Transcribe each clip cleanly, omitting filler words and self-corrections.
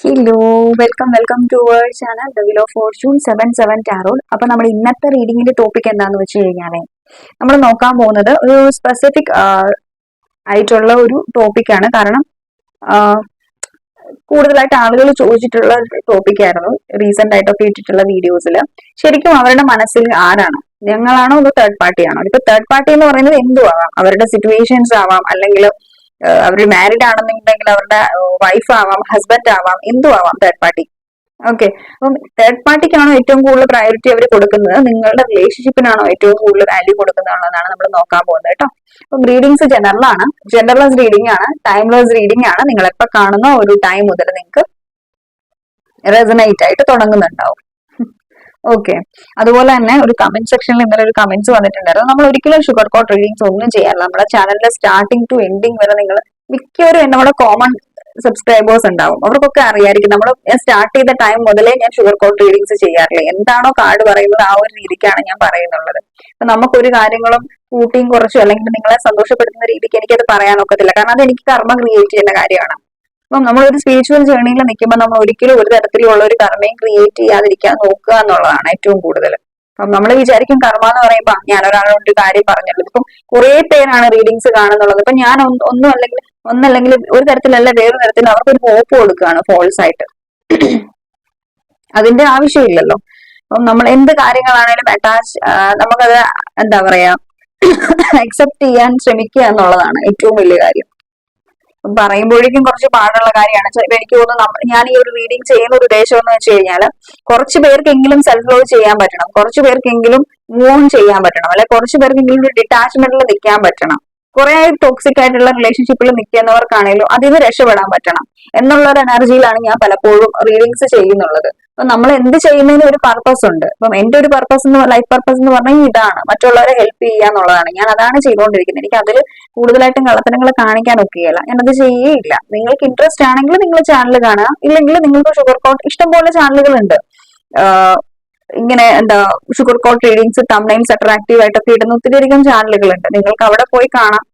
Hello, welcome to our channel the wheel of fortune 77 tarot. അപ്പൊ നമ്മുടെ ഇന്നത്തെ റീഡിങ്ങിന്റെ topic എന്താന്ന് വെച്ച് കഴിഞ്ഞാല് നമ്മൾ നോക്കാൻ പോകുന്നത് ഒരു സ്പെസിഫിക് ആയിട്ടുള്ള ഒരു ടോപ്പിക്കാണ്. കാരണം ആ, കൂടുതലായിട്ട് ആളുകൾ ചോദിച്ചിട്ടുള്ള ടോപ്പിക് ആയിരുന്നു റീസെന്റ് ആയിട്ടൊക്കെ ഇട്ടിട്ടുള്ള വീഡിയോസിൽ. ശരിക്കും അവരുടെ മനസ്സിൽ ആരാണ്, ഞങ്ങളാണോ അതോ തേർഡ് പാർട്ടി ആണോ? ഇപ്പൊ തേർഡ് പാർട്ടി എന്ന് പറയുന്നത് എന്തും ആവാം, അവരുടെ സിറ്റുവേഷൻസ് ആവാം, അല്ലെങ്കിൽ അവർ മാരീഡ് ആണെന്നുണ്ടെങ്കിൽ അവരുടെ വൈഫ് ആവാം, ഹസ്ബൻഡ് ആവാം, എന്തും ആവാം തേർഡ് പാർട്ടി. ഓക്കെ, അപ്പം തേർഡ് പാർട്ടിക്കാണോ ഏറ്റവും കൂടുതൽ പ്രയോറിറ്റി അവർ കൊടുക്കുന്നത്, നിങ്ങളുടെ റിലേഷൻഷിപ്പിനാണോ ഏറ്റവും കൂടുതൽ വാല്യൂ കൊടുക്കുന്നത് എന്നുള്ളതാണ് നമ്മൾ നോക്കാൻ പോകുന്നത് കേട്ടോ. അപ്പം റീഡിങ്സ് ജനറൽ ആണ്, ജനറൽസ് റീഡിംഗ് ആണ്, ടൈംലെസ് റീഡിംഗ് ആണ്. നിങ്ങൾ എപ്പോ കാണുന്ന ഒരു ടൈം മുതൽ നിങ്ങൾക്ക് റെസനേറ്റ് ആയിട്ട് തുടങ്ങുന്നുണ്ടാവും. ഓക്കെ, അതുപോലെ തന്നെ ഒരു കമന്റ് സെക്ഷനിൽ ഇന്നലെ ഒരു കമന്റ്സ് വന്നിട്ടുണ്ടായിരുന്നു. നമ്മൾ ഒരിക്കലും ഷുഗർ കോട്ട് റീഡിങ്സ് ഒന്നും ചെയ്യാറില്ല. നമ്മുടെ ചാനലിന്റെ സ്റ്റാർട്ടിങ് ടു എൻഡിങ് വരെ നിങ്ങൾ മിക്കവരും നമ്മുടെ കോമൺ സബ്സ്ക്രൈബേഴ്സ് ഉണ്ടാവും, അവർക്കൊക്കെ അറിയായിരിക്കും നമ്മൾ സ്റ്റാർട്ട് ചെയ്ത ടൈം മുതലേ ഞാൻ ഷുഗർ കോട്ട് റീഡിങ്സ് ചെയ്യാറില്ല. എന്താണോ കാർഡ് പറയുന്നത് ആ ഒരു രീതിക്കാണ് ഞാൻ പറയുന്നുള്ളത്. അപ്പൊ നമുക്കൊരു കാര്യങ്ങളും കൂട്ടിയും കുറച്ചും അല്ലെങ്കിൽ നിങ്ങളെ സന്തോഷപ്പെടുത്തുന്ന രീതിക്ക് എനിക്കത് പറയാൻ ഒക്കത്തില്ല, കാരണം അത് എനിക്ക് കർമ്മ ക്രിയേറ്റ് ചെയ്യുന്ന കാര്യമാണ്. അപ്പം നമ്മളൊരു സ്പിരിച്വൽ ജേർണിയിൽ നിൽക്കുമ്പോൾ നമ്മൾ ഒരിക്കലും ഒരു തരത്തിലുള്ള ഒരു കർമ്മയും ക്രിയേറ്റ് ചെയ്യാതിരിക്കാൻ നോക്കുക എന്നുള്ളതാണ് ഏറ്റവും കൂടുതൽ. അപ്പം നമ്മൾ വിചാരിക്കും കർമ്മ എന്ന് പറയുമ്പോൾ ഞാൻ ഒരാളോട് ഒരു കാര്യം പറഞ്ഞുള്ളത്, ഇപ്പം കുറെ പേരാണ് റീഡിങ്സ് കാണുന്നുള്ളത്. ഇപ്പൊ ഞാൻ ഒന്നല്ലെങ്കിൽ ഒരു തരത്തിലല്ല വേറൊരു തരത്തിൽ അവർക്കൊരു ഹോപ്പ് കൊടുക്കുകയാണ് ഫോൾസ് ആയിട്ട്. അതിന്റെ ആവശ്യമില്ലല്ലോ. അപ്പം നമ്മൾ എന്ത് കാര്യങ്ങളാണേലും നമുക്കത് എന്താ പറയാ അക്സെപ്റ്റ് ചെയ്യാൻ ശ്രമിക്കുക എന്നുള്ളതാണ് ഏറ്റവും വലിയ കാര്യം. പറയുമ്പോഴേക്കും കുറച്ച് പാടുള്ള കാര്യമാണ്. ചിലപ്പോൾ എനിക്ക് തോന്നുന്നു ഞാൻ ഈ ഒരു റീഡിങ് ചെയ്യുന്ന ഒരു ഉദ്ദേശം എന്ന് വെച്ച് കഴിഞ്ഞാൽ കുറച്ച് പേർക്കെങ്കിലും സെൽഫ് ലവ് ചെയ്യാൻ പറ്റണം, കുറച്ച് പേർക്കെങ്കിലും മൂവ് ഓൺ ചെയ്യാൻ പറ്റണം, അല്ലെ കുറച്ച് പേർക്കെങ്കിലും ഒരു ഡിറ്റാച്ച്മെന്റിൽ നിൽക്കാൻ പറ്റണം. കുറെ ടോക്സിക് ആയിട്ടുള്ള റിലേഷൻഷിപ്പിൽ നിൽക്കുന്നവർക്കാണെങ്കിലും അതിൽ നിന്ന് രക്ഷപ്പെടാൻ പറ്റണം എന്നുള്ള ഒരു എനർജിയിലാണ് ഞാൻ പലപ്പോഴും റീഡിങ്സ് ചെയ്യുന്നുള്ളത്. അപ്പൊ നമ്മൾ എന്ത് ചെയ്യുന്നതിന് ഒരു പർപ്പസ് ഉണ്ട്. അപ്പം എന്റെ ഒരു ലൈഫ് പർപ്പസ് എന്ന് പറഞ്ഞാൽ ഇതാണ്, മറ്റുള്ളവരെ ഹെൽപ്പ് ചെയ്യുക എന്നുള്ളതാണ്. ഞാൻ അതാണ് ചെയ്തുകൊണ്ടിരിക്കുന്നത്. എനിക്ക് അതിൽ കൂടുതലായിട്ടും കള്ളത്തരങ്ങൾ കാണിക്കാൻ ഒക്കെയല്ല, ഞാനത് ചെയ്യേയില്ല. നിങ്ങൾക്ക് ഇൻട്രസ്റ്റ് ആണെങ്കിൽ നിങ്ങൾ ചാനൽ കാണുക, ഇല്ലെങ്കിൽ നിങ്ങൾക്ക് ഷുഗർ കോട്ട് ഇഷ്ടംപോലെ ചാനലുകളുണ്ട്. ഇങ്ങനെ എന്താ sugar coat readings thumbnails attractive ആയിട്ടൊക്കെ ഇടുന്ന ഒത്തിരിയധികം ചാനലുകളുണ്ട്, നിങ്ങൾക്ക് അവിടെ പോയി കാണാം.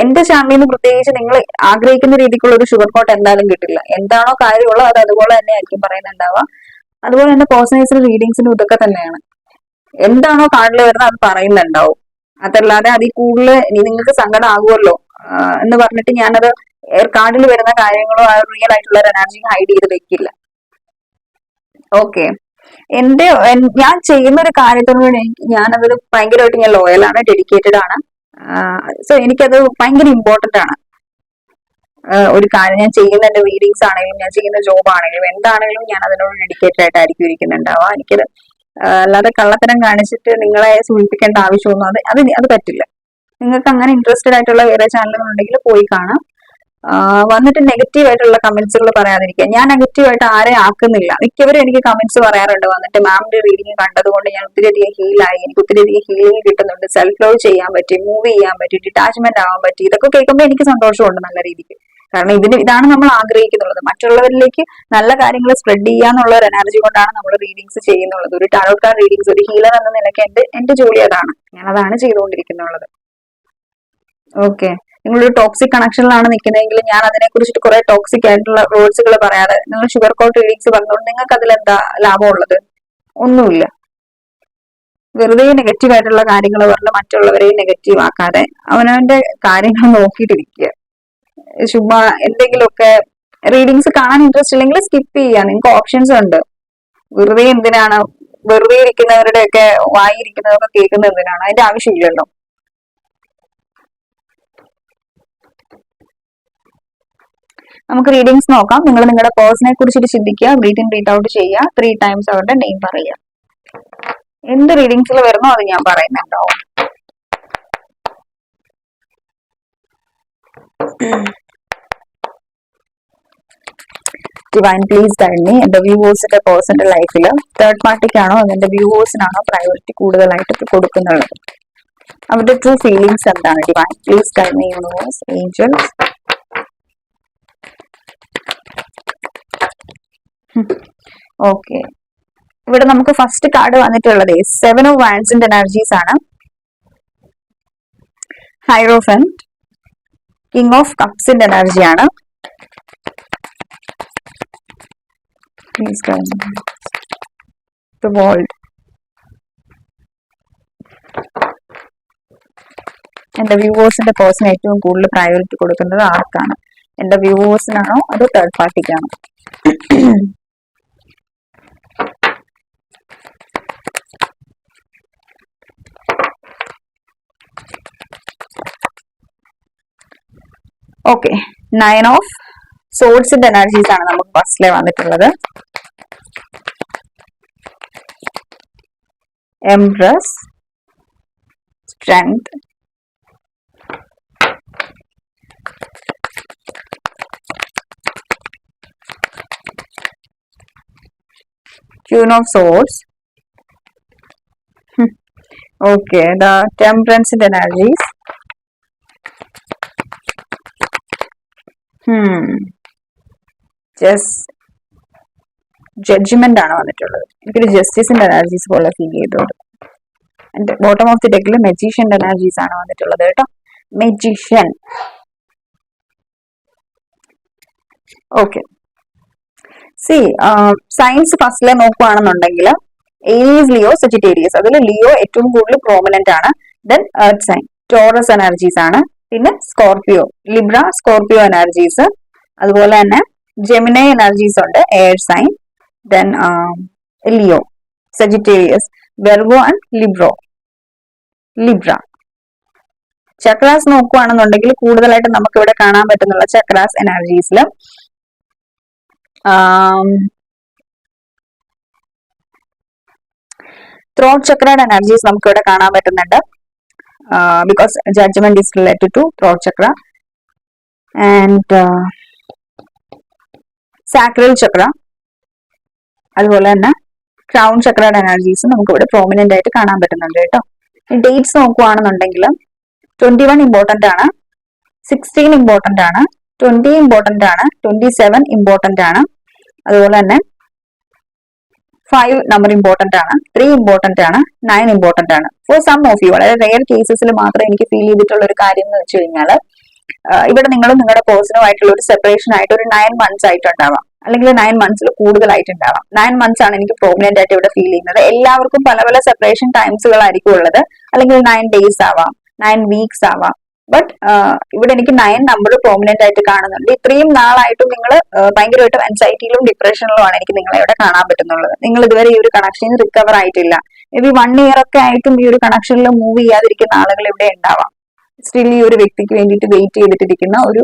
എന്റെ ചാനലിൽ നിന്ന് പ്രത്യേകിച്ച് നിങ്ങൾ ആഗ്രഹിക്കുന്ന രീതിക്കുള്ള ഒരു ഷുഗർ കോട്ട് എന്തായാലും കിട്ടില്ല. എന്താണോ കാര്യമുള്ളത് അത് അതുപോലെ തന്നെ ആയിരിക്കും പറയുന്നുണ്ടാവുക. അതുപോലെ തന്നെ പേഴ്സണലൈസ്ഡ് റീഡിങ്സിനും ഇതൊക്കെ തന്നെയാണ്. എന്താണോ കാർഡിൽ വരുന്നത് അത് പറയുന്നുണ്ടാവും. അതല്ലാതെ അതിൽ കൂടുതൽ നിങ്ങൾക്ക് സങ്കടം ആകുമല്ലോ എന്ന് പറഞ്ഞിട്ട് ഞാനത് കാർഡിൽ വരുന്ന കാര്യങ്ങളോ ആ റിയൽ ആയിട്ടുള്ള ഒരു എനർജി ഹൈഡ് ചെയ്ത് വെക്കില്ല. ഓക്കെ, ഞാൻ ചെയ്യുന്ന ഒരു കാര്യത്തിനോട് ഞാനത് ഭയങ്കരമായിട്ട് ഞാൻ ലോയലാണ്, ഡെഡിക്കേറ്റഡ് ആണ്. സോ എനിക്കത് ഭയങ്കര ഇമ്പോർട്ടന്റ് ആണ്. ഒരു കാര്യം ഞാൻ ചെയ്യുന്ന എന്റെ റീഡിങ്സ് ആണെങ്കിലും ഞാൻ ചെയ്യുന്ന ജോബ് ആണെങ്കിലും എന്താണെങ്കിലും ഞാൻ അതിനോട് ഡെഡിക്കേറ്റഡ് ആയിട്ടായിരിക്കും ഇരിക്കുന്നുണ്ടാവുക. എനിക്കത് അല്ലാതെ കള്ളത്തരം കാണിച്ചിട്ട് നിങ്ങളെ സൂചിപ്പിക്കേണ്ട ആവശ്യമൊന്നും അത് പറ്റില്ല. നിങ്ങൾക്ക് അങ്ങനെ ഇൻട്രസ്റ്റഡ് ആയിട്ടുള്ള വേറെ ചാനലുകൾ ഉണ്ടെങ്കിൽ പോയി കാണാം. വന്നിട്ട് നെഗറ്റീവ് ആയിട്ടുള്ള കമന്റ്സുകൾ പറയാതിരിക്കുക. ഞാൻ നെഗറ്റീവ് ആയിട്ട് ആരെ ആക്കുന്നില്ല. മിക്കവരും എനിക്ക് കമന്റ്സ് പറയാറുണ്ട്, വന്നിട്ട് മാമിന്റെ റീഡിങ് കണ്ടതുകൊണ്ട് ഞാൻ ഒത്തിരിയധികം ഹീലായി, എനിക്ക് ഒത്തിരിയധികം ഹീലിംഗ് കിട്ടുന്നുണ്ട്, സെൽഫ് ലവ് ചെയ്യാൻ പറ്റി, മൂവ് ചെയ്യാൻ പറ്റി, ഡിറ്റാച്ച്മെന്റ് ആവാൻ പറ്റി. ഇതൊക്കെ കേൾക്കുമ്പോൾ എനിക്ക് സന്തോഷമുണ്ട് നല്ല രീതിക്ക്. കാരണം ഇതാണ് നമ്മൾ ആഗ്രഹിക്കുന്നുള്ളത്, മറ്റുള്ളവരിലേക്ക് നല്ല കാര്യങ്ങൾ സ്പ്രെഡ് ചെയ്യാന്നുള്ള ഒരു എനർജി കൊണ്ടാണ് നമ്മൾ റീഡിങ്സ് ചെയ്യുന്നുള്ളത്. ഒരു ടാരോട്ട് കാർഡ് റീഡിങ്സ്, ഒരു ഹീലർ എന്ന നിലയ്ക്ക് എന്റെ ജോലി അതാണ്, ഞാൻ അതാണ് ചെയ്തുകൊണ്ടിരിക്കുന്നുള്ളത്. ഓക്കെ, നിങ്ങളൊരു ടോക്സിക് കണക്ഷനിലാണ് നിൽക്കുന്നതെങ്കിൽ ഞാൻ അതിനെ കുറിച്ചിട്ട് കുറെ ടോക്സിക് ആയിട്ടുള്ള വേർഡ്സുകൾ പറയാതെ നിങ്ങൾ ഷുഗർ കോട്ട് റീഡിങ്സ് പറഞ്ഞുകൊണ്ട് നിങ്ങൾക്ക് അതിൽ എന്താ ലാഭമുള്ളത്? ഒന്നുമില്ല. വെറുതെ നെഗറ്റീവ് ആയിട്ടുള്ള കാര്യങ്ങൾ പറഞ്ഞ് മറ്റുള്ളവരെയും നെഗറ്റീവ് ആക്കാതെ അവനവന്റെ കാര്യങ്ങൾ നോക്കിയിട്ടിരിക്കുക. ചുമ്മാ എന്തെങ്കിലുമൊക്കെ റീഡിങ്സ് കാണാൻ ഇൻട്രസ്റ്റ് ഇല്ലെങ്കിൽ സ്കിപ്പ് ചെയ്യുക, നിങ്ങൾക്ക് ഓപ്ഷൻസ് ഉണ്ട്. വെറുതെ എന്തിനാണ്, വെറുതെ ഇരിക്കുന്നവരുടെ ഒക്കെ വായിരിക്കുന്നതൊക്കെ കേൾക്കുന്നത് എന്തിനാണ്? അതിന്റെ ആവശ്യമില്ലല്ലോ. നമുക്ക് റീഡിങ്സ് നോക്കാം. നിങ്ങൾ നിങ്ങളുടെ പേഴ്സണെ കുറിച്ചിട്ട് ചിന്തിക്കുക, ബ്രീത്ത് ഇൻ ബ്രീത്ത് ഔട്ട് ചെയ്യുക, 3 ടൈംസ് അവരുടെ നെയിം പറയുക. എന്ത് റീഡിങ്സിൽ വരുന്നോ അത് ഞാൻ പറയുന്നുണ്ടാവും. Divine please guide me. എന്റെ വ്യൂവേഴ്സിന്റെ പേഴ്സണൽ ലൈഫിൽ തേർഡ് പാർട്ടിക്കാണോ അതിന്റെ വ്യൂവേഴ്സിനാണോ പ്രയോറിറ്റി കൂടുതലായിട്ട് കൊടുക്കുന്നത്? അവരുടെ ട്രൂ ഫീലിങ്സ് എന്താണ്? Divine please guide me, universe, angels. Okay, ഇവിടെ നമുക്ക് ഫസ്റ്റ് കാർഡ് വന്നിട്ടുള്ളത് 7 ഓഫ് വാൻഡ്സിന്റെ എനർജീസ് ആണ്. ഹൈറോഫന്റ്, കിങ് ഓഫ് കപ്സിന്റെ എനർജിയാണ്. Please tell me. The world. എന്റെ വ്യൂവേഴ്സിന്റെ പേഴ്സൺ ഏറ്റവും കൂടുതൽ പ്രയോറിറ്റി കൊടുക്കുന്നത് ആർക്കാണ്? എന്റെ വ്യൂവേഴ്സിനാണോ അതോ തേർഡ് പാർട്ടിക്കാണോ? ഓക്കെ, 9 ഓഫ് സോഴ്സിന്റെ എനർജീസ് ആണ് നമുക്ക് ഫസ്റ്റിലെ വന്നിട്ടുള്ളത്. Empress, strength, Queen of Swords. Okay, the Temperance energies. Judgement ആണ് വന്നിട്ടുള്ളത്. എനിക്കൊരു ജസ്റ്റിസിന്റെ എനർജീസ് പോലെ ഫീൽ ചെയ്തോളൂ. ആൻഡ് ബോട്ടം ഓഫ് ദി ഡെക്കിൽ മെജീഷ്യന്റെ എനർജീസ് ആണ് വന്നിട്ടുള്ളത് കേട്ടോ. മെജീഷ്യൻ. ഓക്കെ, സി സയൻസ് ഫസ്റ്റിലെ നോക്കുകയാണെന്നുണ്ടെങ്കിൽ ഏരീസ്, ലിയോ, സജിറ്റേറിയസ്. അതിൽ ലിയോ ഏറ്റവും കൂടുതൽ പ്രോമിനന്റ് ആണ്. Then earth sign, Taurus energies ആണ്. പിന്നെ സ്കോർപിയോ, ലിബ്ര, സ്കോർപിയോ എനർജീസ്. അതുപോലെ തന്നെ ജെമിനി എനർജീസ് ഉണ്ട്, air sign. Then Leo, Sagittarius, Virgo and Libra. Chakras നോക്കുകയാണെന്നുണ്ടെങ്കിൽ കൂടുതലായിട്ട് നമുക്ക് ഇവിടെ കാണാൻ പറ്റുന്നുള്ള ചക്രാസ് എനർജീസിൽ ത്രോട്ട് ചക്രയുടെ എനർജീസ് നമുക്ക് ഇവിടെ കാണാൻ പറ്റുന്നുണ്ട്. Because judgement is related to throat chakra. And sacral chakra, അതുപോലെ തന്നെ ക്രൗൺ ചക്രയുടെ എനർജീസ് നമുക്ക് ഇവിടെ പ്രോമിനന്റ് ആയിട്ട് കാണാൻ പറ്റുന്നുണ്ട് കേട്ടോ. ഡേറ്റ്സ് നോക്കുകയാണെന്നുണ്ടെങ്കിൽ 21 ഇമ്പോർട്ടന്റ് ആണ്, 16 ഇമ്പോർട്ടന്റ് ആണ്, 20 ഇമ്പോർട്ടന്റ് ആണ്, 27 ഇമ്പോർട്ടന്റ് ആണ്. അതുപോലെ തന്നെ 5 നമ്പർ ഇമ്പോർട്ടന്റ് ആണ്, 3 ഇമ്പോർട്ടന്റ് ആണ്, 9 ഇമ്പോർട്ടന്റ് ആണ്. ഫോർ സം ഓഫ് യു, വളരെ റെയർ കേസസിൽ മാത്രമേ എനിക്ക് ഫീൽ ചെയ്തിട്ടുള്ള ഒരു കാര്യം എന്ന് വെച്ച് കഴിഞ്ഞാൽ ഇവിടെ നിങ്ങളും നിങ്ങളുടെ പേഴ്സണുമായിട്ടുള്ള ഒരു സെപ്പറേഷൻ ആയിട്ട് ഒരു 9 months ആയിട്ടുണ്ടാവാം, അല്ലെങ്കിൽ 9 months കൂടുതലായിട്ടുണ്ടാവാം. 9 months ആണ് എനിക്ക് പ്രോമിനന്റ് ആയിട്ട് ഇവിടെ ഫീൽ ചെയ്യുന്നത്. എല്ലാവർക്കും പല പല സെപ്പറേഷൻ ടൈംസുകളായിരിക്കും ഉള്ളത്, അല്ലെങ്കിൽ 9 days ആവാം, 9 weeks ആവാം. ബട്ട് ഇവിടെ എനിക്ക് 9 നമ്പർ പ്രോമിനന്റ് ആയിട്ട് കാണുന്നുണ്ട്. ഇത്രയും നാളായിട്ടും നിങ്ങൾ ഭയങ്കരമായിട്ടും ആൻസൈറ്റിയിലും ഡിപ്രഷനിലും ആണ് എനിക്ക് നിങ്ങളെ ഇവിടെ കാണാൻ പറ്റുന്നുള്ളത്. നിങ്ങൾ ഇതുവരെ ഈ ഒരു കണക്ഷൻ റിക്കവർ ആയിട്ടില്ല. മേ ബി 1 year ഒക്കെ ആയിട്ടും ഈ ഒരു കണക്ഷനിൽ മൂവ് ചെയ്യാതിരിക്കുന്ന ആളുകൾ ഇവിടെ ഉണ്ടാവാം. സ്റ്റിൽ ഈ ഒരു വ്യക്തിക്ക് വേണ്ടിയിട്ട് വെയിറ്റ് ചെയ്തിട്ടിരിക്കുന്ന ഒരു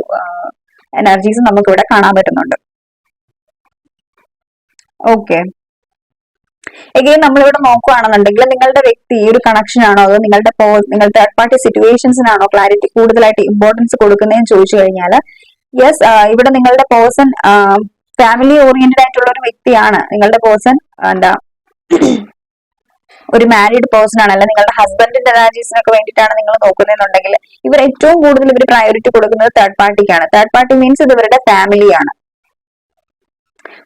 എനർജീസ് നമുക്ക് ഇവിടെ കാണാൻ പറ്റുന്നുണ്ട്. ഓക്കെ, എഗെയിൻ നമ്മളിവിടെ നോക്കുകയാണെന്നുണ്ടെങ്കിൽ നിങ്ങളുടെ വ്യക്തി ഈ ഒരു കണക്ഷൻ ആണോ അതോ നിങ്ങളുടെ തേർഡ് പാർട്ടി സിറ്റുവേഷൻസിനാണോ ക്ലാരിറ്റി കൂടുതലായിട്ട് ഇമ്പോർട്ടൻസ് കൊടുക്കുന്നതെന്ന് ചോദിച്ചു കഴിഞ്ഞാൽ യെസ്, ഇവിടെ നിങ്ങളുടെ പേഴ്സൺ ഫാമിലി ഓറിയന്റഡ് ആയിട്ടുള്ള ഒരു വ്യക്തിയാണ്. നിങ്ങളുടെ പേഴ്സൺ എന്താ ഒരു മാരീഡ് പേഴ്സൺ ആണ്, അല്ല നിങ്ങളുടെ ഹസ്ബൻഡിന്റെ എനർജീസിനൊക്കെ വേണ്ടിയിട്ടാണ് നിങ്ങൾ നോക്കുന്നതെന്നുണ്ടെങ്കിൽ ഇവർ ഏറ്റവും കൂടുതൽ ഇവർ പ്രയോറിറ്റി കൊടുക്കുന്നത് തേർഡ് പാർട്ടിക്കാണ്. തേർഡ് പാർട്ടി മീൻസ് ഇത് ഇവരുടെ ഫാമിലിയാണ്.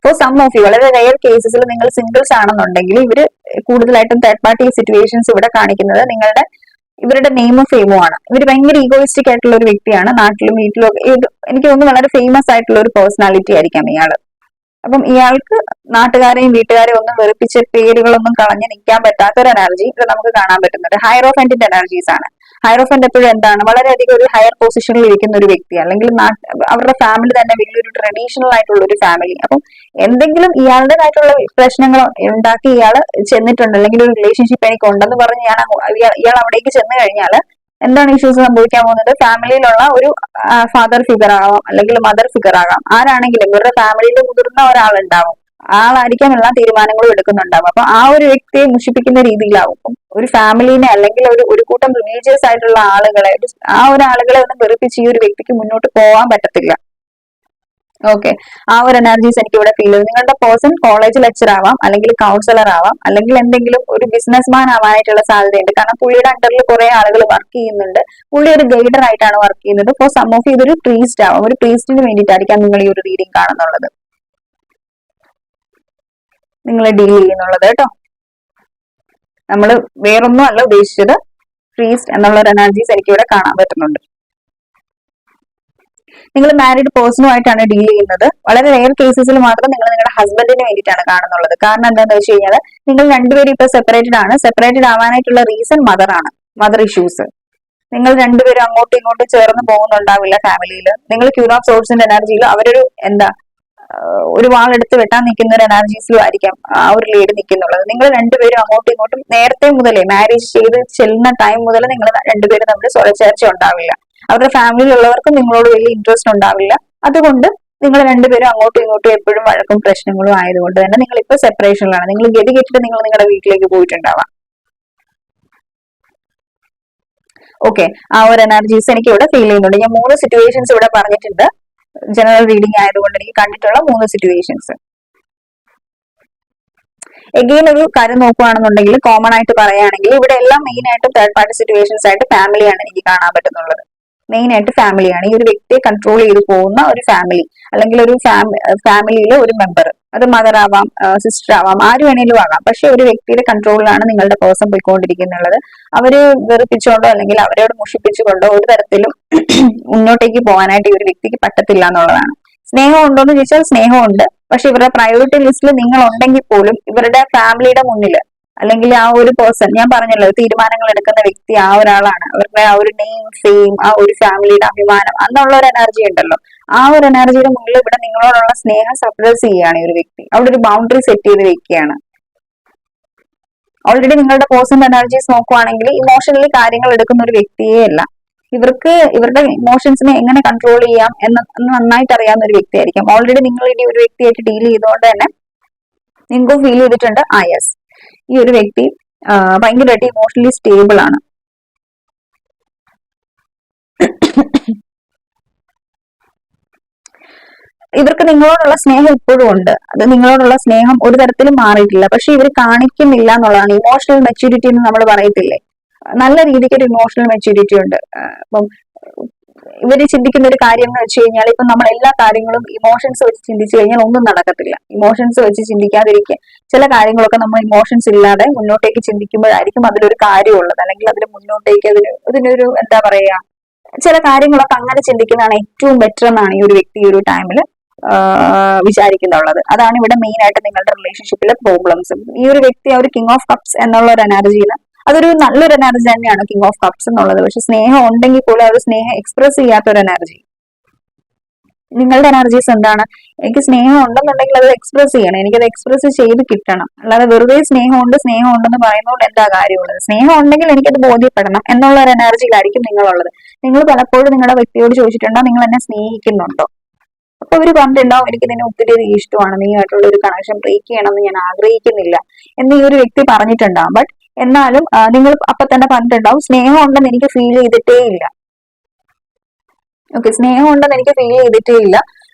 ഫോർ സം ഓഫ് യു, വളരെ റെയർ കേസസിൽ നിങ്ങൾ സിംഗിൾസ് ആണെന്നുണ്ടെങ്കിൽ ഇവര് കൂടുതലായിട്ടും തേർഡ് പാർട്ടി സിറ്റുവേഷൻസ് ഇവിടെ കാണിക്കുന്നത് ഇവരുടെ നെയിമും ഫെയിമും ആണ്. ഇവർ ഭയങ്കര ഈഗോയിസ്റ്റിക് ആയിട്ടുള്ള ഒരു വ്യക്തിയാണ്. നാട്ടിലും വീട്ടിലും ഒക്കെ എനിക്ക് തോന്നുന്നു വളരെ ഫേമസ് ആയിട്ടുള്ള ഒരു പേഴ്സണാലിറ്റി ആയിരിക്കാം ഇയാള്. അപ്പം ഇയാൾക്ക് നാട്ടുകാരെയും വീട്ടുകാരെയും ഒന്നും വെറുപ്പിച്ച് പേരുകളൊന്നും കളഞ്ഞ് നിൽക്കാൻ പറ്റാത്ത ഒരു എനർജി ഇവിടെ നമുക്ക് കാണാൻ പറ്റുന്നുണ്ട്. ഹൈറോഫന്റിന്റെ എനർജീസ് ആണ്. ഹൈറോഫന്റ് എപ്പോഴും എന്താണ്, വളരെയധികം ഒരു ഹയർ പൊസിഷനിൽ ഇരിക്കുന്ന ഒരു വ്യക്തി, അല്ലെങ്കിൽ അവരുടെ ഫാമിലി തന്നെ വലിയൊരു ട്രഡീഷണൽ ആയിട്ടുള്ള ഒരു ഫാമിലി. അപ്പം എന്തെങ്കിലും ഇയാളുടേതായിട്ടുള്ള പ്രശ്നങ്ങൾ ഉണ്ടാക്കി ഇയാൾ ചെന്നിട്ടുണ്ട്, അല്ലെങ്കിൽ ഒരു റിലേഷൻഷിപ്പ് എനിക്ക് ഉണ്ടെന്ന് പറഞ്ഞ് ഇയാൾ അവിടേക്ക് ചെന്ന് കഴിഞ്ഞാൽ എന്താണ് ഇഷ്യൂസ് സംഭവിക്കാൻ പോകുന്നത്? ഫാമിലിയിലുള്ള ഒരു ഫാദർ ഫിഗർ ആവാം, അല്ലെങ്കിൽ മദർ ഫിഗർ ആകാം, ആരാണെങ്കിലും ഇവരുടെ ഫാമിലിയിൽ മുതിർന്ന ഒരാളുണ്ടാവും. ആളായിരിക്കാം എല്ലാ തീരുമാനങ്ങളും എടുക്കുന്നുണ്ടാവും. അപ്പൊ ആ ഒരു വ്യക്തിയെ മുഷിപ്പിക്കുന്ന രീതിയിലാവും. ഒരു ഫാമിലിനെ അല്ലെങ്കിൽ ഒരു കൂട്ടം റിലീജിയസ് ആയിട്ടുള്ള ആളുകളെ, ആ ഒരു ആളുകളെ ഒന്നും വെറുപ്പിച്ച് ഈ ഒരു വ്യക്തിക്ക് മുന്നോട്ട് പോകാൻ പറ്റത്തില്ല. ഓക്കെ, ആ ഒരു എനർജീസ് എനിക്ക് ഇവിടെ ഫീൽ ചെയ്തു. നിങ്ങളുടെ പേഴ്സൺ കോളേജ് ലെക്ചർ ആവാം, അല്ലെങ്കിൽ കൗൺസിലർ ആവാം, അല്ലെങ്കിൽ എന്തെങ്കിലും ഒരു ബിസിനസ്മാൻ ആവാനായിട്ടുള്ള സാധ്യതയുണ്ട്. കാരണം പുള്ളിയുടെ അണ്ടറിൽ കുറെ ആളുകൾ വർക്ക് ചെയ്യുന്നുണ്ട്. പുള്ളി ഒരു ഗൈഡർ ആയിട്ടാണ് വർക്ക് ചെയ്യുന്നത്. ഫോർ സം ഓഫ് ഇതൊരു പ്രീസ്റ്റ് ആവാം. ഒരു പ്രീസ്റ്റിന് വേണ്ടിയിട്ടായിരിക്കാം നിങ്ങൾ ഈ ഒരു റീഡിംഗ് കാണുന്നുള്ളത്, നിങ്ങൾ ഡീൽ ചെയ്യുന്നുള്ളത് കേട്ടോ. നമ്മൾ വേറൊന്നും അല്ല ഉദ്ദേശിച്ചത്, പ്രീസ്റ്റ് എന്നുള്ള ഒരു എനർജീസ് എനിക്ക് ഇവിടെ കാണാൻ പറ്റുന്നുണ്ട്. നിങ്ങൾ മാരീഡ് പേഴ്സണുമായിട്ടാണ് ഡീൽ ചെയ്യുന്നത്. വളരെ റെയർ കേസസിൽ മാത്രം നിങ്ങൾ നിങ്ങളുടെ ഹസ്ബൻഡിന് വേണ്ടിയിട്ടാണ് കാണുന്നുള്ളത്. കാരണം എന്താണെന്ന് വെച്ച് കഴിഞ്ഞാൽ നിങ്ങൾ രണ്ടുപേരും ഇപ്പൊ സെപ്പറേറ്റഡ് ആണ്. സെപ്പറേറ്റഡ് ആവാനായിട്ടുള്ള റീസൺ മദറാണ്, മദർ ഇഷ്യൂസ്. നിങ്ങൾ രണ്ടുപേരും അങ്ങോട്ടും ഇങ്ങോട്ടും ചേർന്ന് പോകുന്നുണ്ടാവില്ല ഫാമിലിയിൽ. നിങ്ങൾ ക്യൂൻ ഓഫ് സോഴ്സിന്റെ എനർജിയിൽ അവരൊരു ഒരു വാളെടുത്ത് വെട്ടാൻ നിൽക്കുന്ന ഒരു എനർജീസിലും ആയിരിക്കാം ആ ഒരു ലീഡ് നിൽക്കുന്നുള്ളത്. നിങ്ങൾ രണ്ടുപേരും അങ്ങോട്ടും ഇങ്ങോട്ടും നേരത്തെ മുതലേ മാരേജ് ചെയ്ത് ചെല്ലുന്ന ടൈം മുതൽ നിങ്ങൾ രണ്ടുപേരും തമ്മിൽ സ്വരച്ചേർച്ച ഉണ്ടാവില്ല. അവരുടെ ഫാമിലിയിലുള്ളവർക്കും നിങ്ങളോട് വലിയ ഇൻട്രസ്റ്റ് ഉണ്ടാവില്ല. അതുകൊണ്ട് നിങ്ങൾ രണ്ടുപേരും അങ്ങോട്ടും ഇങ്ങോട്ടും എപ്പോഴും വഴക്കും പ്രശ്നങ്ങളും ആയതുകൊണ്ട് തന്നെ നിങ്ങൾ ഇപ്പൊ സെപ്പറേഷനിലാണ്. നിങ്ങൾ ഗതി കെട്ടിട്ട് നിങ്ങൾ നിങ്ങളുടെ വീട്ടിലേക്ക് പോയിട്ടുണ്ടാവാം. ഓക്കെ, ആ ഒരു എനർജീസ് എനിക്ക് ഇവിടെ ഫീൽ ചെയ്യുന്നുണ്ട്. ഞാൻ 3 സിറ്റുവേഷൻസ് ഇവിടെ പറഞ്ഞിട്ടുണ്ട്. ജനറൽ റീഡിംഗ് ആയതുകൊണ്ട് എനിക്ക് കണ്ടിട്ടുള്ള 3 സിറ്റുവേഷൻസ്. എഗെയിൻ ഒരു കാര്യം നോക്കുകയാണെന്നുണ്ടെങ്കിൽ, കോമൺ ആയിട്ട് പറയുകയാണെങ്കിൽ ഇവിടെ എല്ലാം മെയിൻ ആയിട്ടും തേർഡ് പാർട്ടി സിറ്റുവേഷൻസ് ആയിട്ട് ഫാമിലിയാണ് എനിക്ക് കാണാൻ പറ്റുന്നുള്ളത്. മെയിൻ ആയിട്ട് ഫാമിലിയാണ്. ഈ ഒരു വ്യക്തിയെ കൺട്രോൾ ചെയ്ത് പോകുന്ന ഒരു ഫാമിലി, അല്ലെങ്കിൽ ഒരു ഫാമിലിയിലെ ഒരു മെമ്പർ. അത് മദർ ആവാം, സിസ്റ്റർ ആവാം, ആര് വേണേലും ആകാം. പക്ഷെ ഒരു വ്യക്തിയുടെ കൺട്രോളിലാണ് നിങ്ങളുടെ പേഴ്സൺ പോയിക്കൊണ്ടിരിക്കുന്നുള്ളത്. അവര് വെറുപ്പിച്ചുകൊണ്ടോ അല്ലെങ്കിൽ അവരോട് മുഷിപ്പിച്ചുകൊണ്ടോ ഒരു തരത്തിലും മുന്നോട്ടേക്ക് പോകാനായിട്ട് ഈ ഒരു വ്യക്തിക്ക് പറ്റത്തില്ല എന്നുള്ളതാണ്. സ്നേഹം ഉണ്ടോ എന്ന് ചോദിച്ചാൽ സ്നേഹമുണ്ട്. പക്ഷെ ഇവരുടെ പ്രയോറിറ്റി ലിസ്റ്റിൽ നിങ്ങൾ ഉണ്ടെങ്കിൽ പോലും ഇവരുടെ ഫാമിലിയുടെ മുന്നിൽ, അല്ലെങ്കിൽ ആ ഒരു പേഴ്സൺ, ഞാൻ പറഞ്ഞല്ലോ തീരുമാനങ്ങൾ എടുക്കുന്ന വ്യക്തി ആ ഒരാളാണ്. അവരുടെ ആ ഒരു നെയിം, ഫെയിം, ആ ഒരു ഫാമിലിയുടെ അഭിമാനം എന്നുള്ള ഒരു എനർജി ഉണ്ടല്ലോ, ആ ഒരു എനർജിയുടെ മുന്നിൽ ഇവിടെ നിങ്ങളോടുള്ള സ്നേഹം സപ്രസ് ചെയ്യുകയാണ് ഈ ഒരു വ്യക്തി. അവിടെ ഒരു ബൗണ്ടറി സെറ്റ് ചെയ്ത് വെക്കുകയാണ്. ഓൾറെഡി നിങ്ങളുടെ പേഴ്സണൽ എനർജീസ് നോക്കുവാണെങ്കിൽ ഇമോഷണലി കാര്യങ്ങൾ എടുക്കുന്ന ഒരു വ്യക്തിയേ അല്ല. ഇവർക്ക് ഇവരുടെ ഇമോഷൻസിനെ എങ്ങനെ കൺട്രോൾ ചെയ്യാം എന്ന് നന്നായിട്ട് അറിയാവുന്ന ഒരു വ്യക്തിയായിരിക്കും. ഓൾറെഡി നിങ്ങൾ ഇനി ഒരു വ്യക്തിയായിട്ട് ഡീൽ ചെയ്തുകൊണ്ട് തന്നെ നിങ്ങൾക്ക് ഫീൽ ചെയ്തിട്ടുണ്ട്, യെസ്, ഈ ഒരു വ്യക്തി ഭയങ്കരമായിട്ട് ഇമോഷണലി സ്റ്റേബിൾ ആണ്. ഇവർക്ക് നിങ്ങളോടുള്ള സ്നേഹം ഇപ്പോഴും ഉണ്ട്. അത് നിങ്ങളോടുള്ള സ്നേഹം ഒരു തരത്തിലും മാറിയിട്ടില്ല. പക്ഷെ ഇവർ കാണിക്കുന്നില്ല എന്നുള്ളതാണ്. ഇമോഷണൽ മെച്യൂരിറ്റി എന്ന് നമ്മൾ പറയത്തില്ലേ, നല്ല രീതിക്ക് ഒരു ഇമോഷണൽ മെച്യൂരിറ്റി ഉണ്ട്. അപ്പം ഇവര് ചിന്തിക്കുന്ന ഒരു കാര്യം എന്ന് വെച്ച് കഴിഞ്ഞാൽ, ഇപ്പൊ നമ്മൾ എല്ലാ കാര്യങ്ങളും ഇമോഷൻസ് വെച്ച് ചിന്തിച്ചു കഴിഞ്ഞാൽ ഒന്നും നടക്കത്തില്ല. ഇമോഷൻസ് വെച്ച് ചിന്തിക്കാതിരിക്കുക, ചില കാര്യങ്ങളൊക്കെ നമ്മൾ ഇമോഷൻസ് ഇല്ലാതെ മുന്നോട്ടേക്ക് ചിന്തിക്കുമ്പോഴായിരിക്കും അതിലൊരു കാര്യമുള്ളത്, അല്ലെങ്കിൽ അതിന് മുന്നോട്ടേക്ക് അതിനൊരു എന്താ പറയാ, ചില കാര്യങ്ങളൊക്കെ അങ്ങനെ ചിന്തിക്കുന്നതാണ് ഏറ്റവും ബെറ്റർ എന്നാണ് ഈ ഒരു വ്യക്തി ഈ ഒരു ടൈമിൽ വിചാരിക്കുന്നുള്ളത്. അതാണ് ഇവിടെ മെയിൻ ആയിട്ട് നിങ്ങളുടെ റിലേഷൻഷിപ്പിലെ പ്രോബ്ലംസ്. ഈ ഒരു വ്യക്തി ആ ഒരു കിങ് ഓഫ് കപ്സ് എന്നുള്ള ഒരു എനർജിയിൽ, അതൊരു നല്ലൊരു എനർജി തന്നെയാണ് കിങ് ഓഫ് കപ്സ് എന്നുള്ളത്. പക്ഷെ സ്നേഹം ഉണ്ടെങ്കിൽ പോലും ആ ഒരു സ്നേഹം എക്സ്പ്രസ് ചെയ്യാത്ത ഒരു എനർജി. നിങ്ങളുടെ എനർജീസ് എന്താണ്? എനിക്ക് സ്നേഹം ഉണ്ടെന്നുണ്ടെങ്കിൽ അത് എക്സ്പ്രസ് ചെയ്യണം, എനിക്കത് എക്സ്പ്രസ് ചെയ്ത് കിട്ടണം. അല്ലാതെ വെറുതെ സ്നേഹം ഉണ്ടെന്ന് പറയുന്നതുകൊണ്ട് എന്താ കാര്യമുള്ളത്? സ്നേഹം ഉണ്ടെങ്കിൽ എനിക്കത് ബോധ്യപ്പെടണം എന്നുള്ള ഒരു എനർജിയിലായിരിക്കും നിങ്ങളുള്ളത്. നിങ്ങൾ പലപ്പോഴും നിങ്ങളുടെ വ്യക്തിയോട് ചോദിച്ചിട്ടുണ്ടോ, നിങ്ങൾ എന്നെ സ്നേഹിക്കുന്നുണ്ടോ? അപ്പൊ അവര് പറഞ്ഞിട്ടുണ്ടാവും, എനിക്ക് നിന്നെ ഒത്തിരി ഇഷ്ടമാണ്, നീയായിട്ടുള്ള ഒരു കണക്ഷൻ ബ്രേക്ക് ചെയ്യണമെന്ന് ഞാൻ ആഗ്രഹിക്കുന്നില്ല എന്ന് ഈ ഒരു വ്യക്തി പറഞ്ഞിട്ടുണ്ടാവും. ബട്ട് എന്നാലും നിങ്ങൾ അപ്പൊ തന്നെ പറഞ്ഞിട്ടുണ്ടാവും, സ്നേഹം ഉണ്ടെന്ന് എനിക്ക് ഫീൽ ചെയ്തിട്ടേ ഇല്ല. ഓക്കെ, സ്നേഹം ഉണ്ടെന്ന് എനിക്ക് ഫീൽ ചെയ്തിട്ടേ ഇല്ല.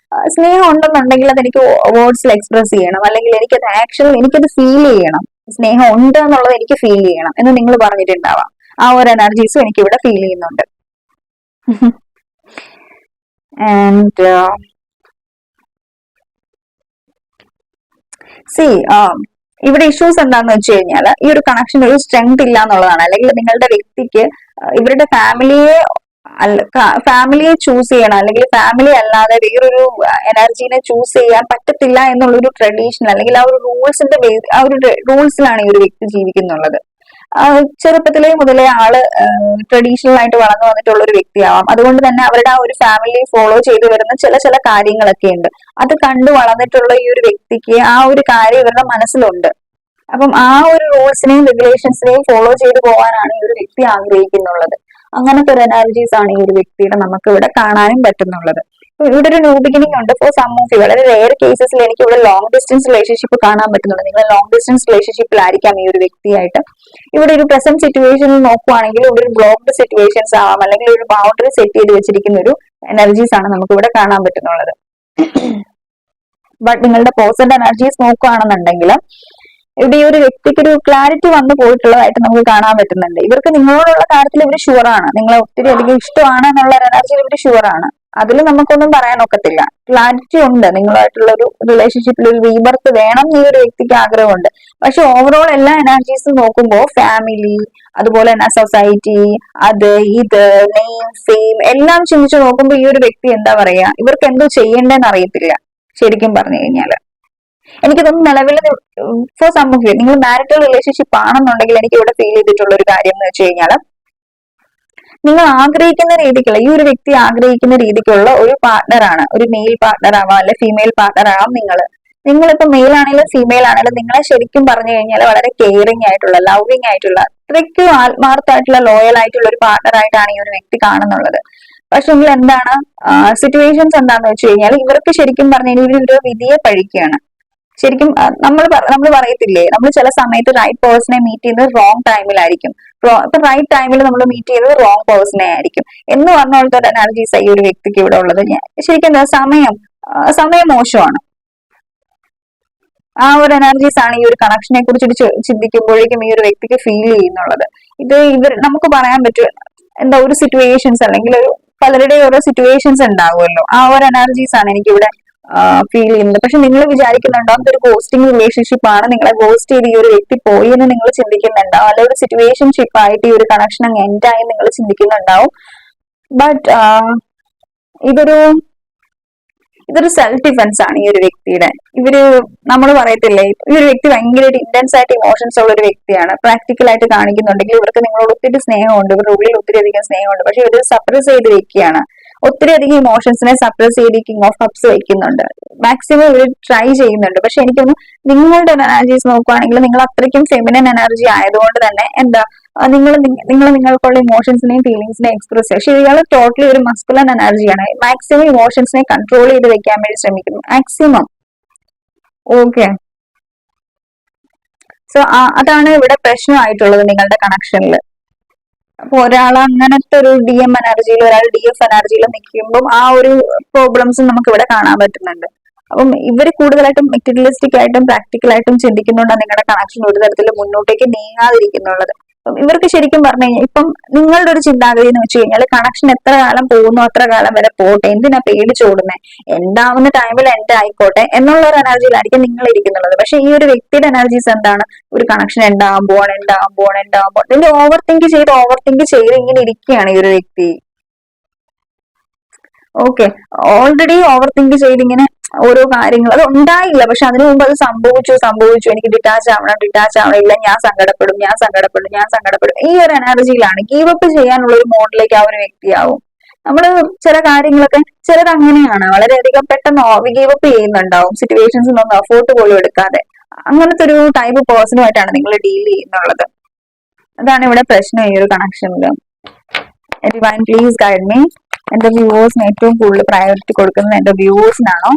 സ്നേഹം ഉണ്ടെന്നുണ്ടെങ്കിൽ അത് എനിക്ക് വേർഡ്സിൽ എക്സ്പ്രസ് ചെയ്യണം, അല്ലെങ്കിൽ എനിക്കത് ആക്ച്വലി എനിക്കത് ഫീൽ ചെയ്യണം. സ്നേഹം ഉണ്ട് എന്നുള്ളത് എനിക്ക് ഫീൽ ചെയ്യണം എന്ന് നിങ്ങൾ പറഞ്ഞിട്ടുണ്ടാവാം. ആ ഒരു എനർജീസും എനിക്ക് ഇവിടെ ഫീൽ ചെയ്യുന്നുണ്ട്. ആൻഡ് ഇവിടെ ഇഷ്യൂസ് എന്താന്ന് വെച്ച് കഴിഞ്ഞാൽ, ഈ ഒരു കണക്ഷൻ ഒരു സ്ട്രെങ്ത് ഇല്ല എന്നുള്ളതാണ്. അല്ലെങ്കിൽ നിങ്ങളുടെ വ്യക്തിക്ക് ഇവരുടെ ഫാമിലിയെ ചൂസ് ചെയ്യണം, അല്ലെങ്കിൽ ഫാമിലി അല്ലാതെ വേറൊരു എനർജീനെ ചൂസ് ചെയ്യാൻ പറ്റത്തില്ല എന്നുള്ളൊരു ട്രഡീഷൻ, അല്ലെങ്കിൽ ആ ഒരു റൂൾസിലാണ് ഈ ഒരു വ്യക്തി ജീവിക്കുന്നുള്ളത്. ചെറുപ്പത്തിലേ മുതലേ ആള് ട്രഡീഷണൽ ആയിട്ട് വളർന്നു വന്നിട്ടുള്ള ഒരു വ്യക്തിയാവാം. അതുകൊണ്ട് തന്നെ അവരുടെ ആ ഒരു ഫാമിലി ഫോളോ ചെയ്തു വരുന്ന ചില കാര്യങ്ങളൊക്കെ ഉണ്ട്. അത് കണ്ടു വളർന്നിട്ടുള്ള ഈ ഒരു വ്യക്തിക്ക് ആ ഒരു കാര്യം ഇവരുടെ മനസ്സിലുണ്ട്. അപ്പം ആ ഒരു റൂൾസിനെയും റെഗുലേഷൻസിനെയും ഫോളോ ചെയ്തു പോകാനാണ് ഈ ഒരു വ്യക്തി ആഗ്രഹിക്കുന്നുള്ളത്. അങ്ങനത്തെ ഒരു എനർജീസ് ആണ് ഈ ഒരു വ്യക്തിയുടെ നമുക്ക് ഇവിടെ കാണാനും പറ്റുന്നുള്ളത്. ഇവിടെ ഒരു ന്യൂ ബിഗിനിങ് ഉണ്ട് ഫോർ സം ഓഫ് യു. വളരെ റെയർ കേസസിൽ എനിക്ക് ഇവിടെ ലോങ് ഡിസ്റ്റൻസ് റിലേഷൻഷിപ്പ് കാണാൻ പറ്റുന്നുണ്ട്. നിങ്ങൾ ലോങ് ഡിസ്റ്റൻസ് റിലേഷൻഷിപ്പിലായിരിക്കാം ഈ ഒരു വ്യക്തിയായിട്ട്. ഇവിടെ ഒരു പ്രസന്റ് സിറ്റുവേഷനിൽ നോക്കുവാണെങ്കിൽ ഇവിടെ ഒരു ബ്ലോക്ക്ഡ് സിറ്റുവേഷൻസ് ആവാം, അല്ലെങ്കിൽ ഒരു ബൗണ്ടറി സെറ്റ് ചെയ്ത് വെച്ചിരിക്കുന്ന ഒരു എനർജീസ് ആണ് നമുക്ക് ഇവിടെ കാണാൻ പറ്റുന്നുള്ളത്. ബട്ട് നിങ്ങളുടെ പേഴ്സന്റെ എനർജീസ് നോക്കുകയാണെന്നുണ്ടെങ്കിൽ ഇവിടെ ഈ ഒരു വ്യക്തിക്ക് ഒരു ക്ലാരിറ്റി വന്നു പോയിട്ടുള്ളതായിട്ട് നമുക്ക് കാണാൻ പറ്റുന്നുണ്ട്. ഇവർക്ക് നിങ്ങളോടുള്ള കാര്യത്തിൽ ഇവർ ഷുവറാണ്, നിങ്ങളെ ഒത്തിരി അധികം ഇഷ്ടമാണ് എന്നുള്ള എനർജിയിൽ ഇവർ ഷുവറാണ്. അതിൽ നമുക്കൊന്നും പറയാൻ ഒക്കത്തില്ല. ക്ലാരിറ്റി ഉണ്ട്, നിങ്ങളുമായിട്ടുള്ള ഒരു റിലേഷൻഷിപ്പിൽ ഒരു റീബർത്ത് വേണം ഈ ഒരു വ്യക്തിക്ക് ആഗ്രഹമുണ്ട്. പക്ഷെ ഓവറോൾ എല്ലാ എനർജീസും നോക്കുമ്പോൾ ഫാമിലി, അതുപോലെ തന്നെ സൊസൈറ്റി, അത് ഇത് നെയിം ഫെയിം എല്ലാം ചിന്തിച്ചു നോക്കുമ്പോൾ ഈ ഒരു വ്യക്തി എന്താ പറയാ, ഇവർക്ക് എന്തോ ചെയ്യേണ്ടെന്ന് അറിയത്തില്ല. ശരിക്കും പറഞ്ഞു കഴിഞ്ഞാല് എനിക്ക് തോന്നുന്നു നിലവിൽ ഫോർ സം ഓഫ് യു നിങ്ങൾ മാരിറ്റൽ റിലേഷൻഷിപ്പ് ആണെന്നുണ്ടെങ്കിൽ എനിക്ക് ഇവിടെ ഫീൽ ചെയ്തിട്ടുള്ള ഒരു കാര്യം എന്ന് വെച്ച് കഴിഞ്ഞാൽ, നിങ്ങൾ ആഗ്രഹിക്കുന്ന രീതിക്കുള്ള ഈ ഒരു വ്യക്തി ആഗ്രഹിക്കുന്ന രീതിക്കുള്ള ഒരു പാർട്ട്ണറാണ്. ഒരു മെയിൽ പാർട്ട്ണർ ആവാം, അല്ലെ ഫീമെയിൽ പാർട്ട്ണർ ആവാം. നിങ്ങളിപ്പോ മെയിൽ ആണെങ്കിലും ഫീമെയിൽ ആണെങ്കിലും നിങ്ങളെ ശരിക്കും പറഞ്ഞു കഴിഞ്ഞാൽ വളരെ കെയറിങ് ആയിട്ടുള്ള, ലവിങ് ആയിട്ടുള്ള, അത്രയ്ക്കും ആത്മാർത്ഥമായിട്ടുള്ള, ലോയൽ ആയിട്ടുള്ള ഒരു പാർട്ട്ണർ ആയിട്ടാണ് ഈ ഒരു വ്യക്തി കാണുന്നുള്ളത്. പക്ഷെ എങ്കിൽ എന്താണ് സിറ്റുവേഷൻസ് എന്താന്ന് വെച്ച് കഴിഞ്ഞാൽ, ഇവർക്ക് ശരിക്കും പറഞ്ഞു കഴിഞ്ഞാൽ ഒരു വിധിയെ പഴിക്കുകയാണ്. ശരിക്കും നമ്മൾ പറയത്തില്ലേ, നമ്മൾ ചില സമയത്ത് റൈറ്റ് പേഴ്സണെ മീറ്റ് ചെയ്യുന്നത് റോങ് ടൈമിലായിരിക്കും. ഇപ്പൊ റൈറ്റ് ടൈമിൽ നമ്മൾ മീറ്റ് ചെയ്തത് റോങ് പേഴ്സണെ ആയിരിക്കും എന്ന് പറഞ്ഞ പോലത്തെ ഒരു എനർജീസ് ഈ ഒരു വ്യക്തിക്ക് ഇവിടെ ഉള്ളത്. ശരിക്കും എന്താ സമയം മോശമാണ്. ആ ഒരു എനർജീസ് ആണ് ഈ ഒരു കണക്ഷനെ കുറിച്ചിട്ട് ചിന്തിക്കുമ്പോഴേക്കും ഈ ഒരു വ്യക്തിക്ക് ഫീൽ ചെയ്യുന്നുള്ളത്. നമുക്ക് പറയാൻ പറ്റും എന്താ, ഒരു സിറ്റുവേഷൻസ് അല്ലെങ്കിൽ ഒരു പലരുടെയും ഓരോ സിറ്റുവേഷൻസ് ഉണ്ടാവുമല്ലോ, ആ ഒരു എനർജീസ് ആണ് എനിക്കിവിടെ ഫീൽ ചെയ്യുന്നത്. പക്ഷെ നിങ്ങൾ വിചാരിക്കുന്നുണ്ടാവും ഇതൊരു ഗോസ്റ്റിംഗ് റിലേഷൻഷിപ്പ് ആണ്, നിങ്ങളെ ഗോസ്റ്റ് ചെയ്ത് ഈ ഒരു വ്യക്തി പോയി എന്ന് നിങ്ങൾ ചിന്തിക്കുന്നുണ്ടാവും, അല്ലെ ഒരു സിറ്റുവേഷൻഷിപ്പ് ആയിട്ട് ഈ ഒരു കണക്ഷൻ അങ്ങ് എൻഡ് ആയി നിങ്ങൾ ചിന്തിക്കുന്നുണ്ടാവും. ബട്ട് ഇതൊരു സെൽഫ് ഡിഫൻസ് ആണ് ഈ ഒരു വ്യക്തിയുടെ. നമ്മൾ പറയത്തില്ലേ, ഈ ഒരു വ്യക്തി ഭയങ്കരമായിട്ട് ഇന്റൻസ് ആയിട്ട് ഇമോഷൻസ് ഉള്ള ഒരു വ്യക്തിയാണ്. പ്രാക്ടിക്കൽ ആയിട്ട് കാണിക്കുന്നുണ്ടെങ്കിൽ ഇവർക്ക് നിങ്ങളോട് ഒത്തിരി സ്നേഹമുണ്ട്, ഇവരുടെ ഉള്ളിൽ ഒത്തിരി അധികം സ്നേഹമുണ്ട്. പക്ഷെ ഇവർ സപ്രസ് ചെയ്ത് വെക്കുകയാണ്. ഒത്തിരി അധികം ഇമോഷൻസിനെ സപ്രസ് ചെയ്ത് കിങ് ഓഫ് കപ്സ് വെക്കുന്നുണ്ട്. മാക്സിമം ഇവർ ട്രൈ ചെയ്യുന്നുണ്ട്. പക്ഷെ എനിക്കൊന്ന് നിങ്ങളുടെ എനർജീസ് നോക്കുവാണെങ്കിൽ നിങ്ങൾ അത്രയ്ക്കും ഫെമിനൻ എനർജി ആയതുകൊണ്ട് തന്നെ എന്താ, നിങ്ങൾക്കുള്ള ഇമോഷൻസിനെയും ഫീലിംഗ്സിനെയും എക്സ്പ്രസ് ചെയ്യുക. പക്ഷെ ഇയാൾ ടോട്ടലി ഒരു മസ്കുലൻ എനർജിയാണ്. മാക്സിമം ഇമോഷൻസിനെ കൺട്രോൾ ചെയ്ത് വെക്കാൻ വേണ്ടി ശ്രമിക്കുന്നു, മാക്സിമം. ഓക്കെ, സോ അതാണ് ഇവിടെ പ്രശ്നമായിട്ടുള്ളത് നിങ്ങളുടെ കണക്ഷനിൽ. അപ്പൊ ഒരാൾ അങ്ങനത്തെ ഒരു DM എനർജിയിൽ, ഒരാൾ DF എനർജിയിൽ നിൽക്കുമ്പോൾ ആ ഒരു പ്രോബ്ലംസ് നമുക്ക് ഇവിടെ കാണാൻ പറ്റുന്നുണ്ട്. അപ്പം ഇവർ കൂടുതലായിട്ടും മെറ്റീരിയലിസ്റ്റിക് ആയിട്ടും പ്രാക്ടിക്കൽ ആയിട്ടും ചിന്തിക്കുന്നുണ്ടാണ് നിങ്ങളുടെ കണക്ഷൻ ഒരു തരത്തിൽ മുന്നോട്ടേക്ക് നീങ്ങാതിരിക്കുന്നുള്ളത്. ഇവർക്ക് ശരിക്കും പറഞ്ഞു കഴിഞ്ഞാൽ ഇപ്പം നിങ്ങളുടെ ഒരു ചിന്താഗതി എന്ന് വെച്ച് കഴിഞ്ഞാൽ, കണക്ഷൻ എത്ര കാലം പോകുന്നു അത്ര കാലം വരെ പോട്ടെ, എന്തിനാ പേടിച്ചോടുന്നത്, എന്താവുന്ന ടൈമിൽ എന്റെ ആയിക്കോട്ടെ എന്നുള്ള ഒരു എനർജിയിലായിരിക്കും നിങ്ങൾ ഇരിക്കുന്നുള്ളത്. പക്ഷെ ഈ ഒരു വ്യക്തിയുടെ എനർജീസ് എന്താണ്, ഒരു കണക്ഷൻ ഉണ്ടാകുമ്പോൾ ഇതിന്റെ ഓവർ തിങ്ക് ചെയ്ത് ഇങ്ങനെ ഇരിക്കുകയാണ് ഈ ഒരു വ്യക്തി. ഓക്കെ, ഓൾറെഡി ഓവർ തിങ്ക് ചെയ്ത് ഇങ്ങനെ ഓരോ കാര്യങ്ങൾ, അത് ഉണ്ടായില്ല പക്ഷെ അതിനു മുമ്പ് അത് സംഭവിച്ചു, എനിക്ക് ഡിറ്റാച്ച് ആവണം, ഇല്ല ഞാൻ സങ്കടപ്പെടും, ഈ ഒരു എനർജിയിലാണ്. ഗീവ് അപ്പ് ചെയ്യാനുള്ള ഒരു മോഡിലേക്ക് ആ ഒരു വ്യക്തിയാവും. നമ്മള് ചില കാര്യങ്ങളൊക്കെ, ചിലത് അങ്ങനെയാണ്, വളരെയധികം പെട്ടെന്ന് ഗീവ് അപ്പ് ചെയ്യുന്നുണ്ടാവും, സിറ്റുവേഷൻസ് ഒന്നും എഫോർട്ട് പോലും എടുക്കാതെ. അങ്ങനത്തെ ഒരു ടൈപ്പ് പേഴ്സണുമായിട്ടാണ് നിങ്ങൾ ഡീൽ ചെയ്യുന്നുള്ളത്. അതാണ് ഇവിടെ പ്രശ്നം ഈ ഒരു കണക്ഷനിൽ. Divine please guide me. എന്റെ വ്യൂവേഴ്സിന് ഏറ്റവും കൂടുതൽ പ്രയോറിറ്റി കൊടുക്കുന്നത് എന്റെ വ്യൂവേഴ്സിനാണോ,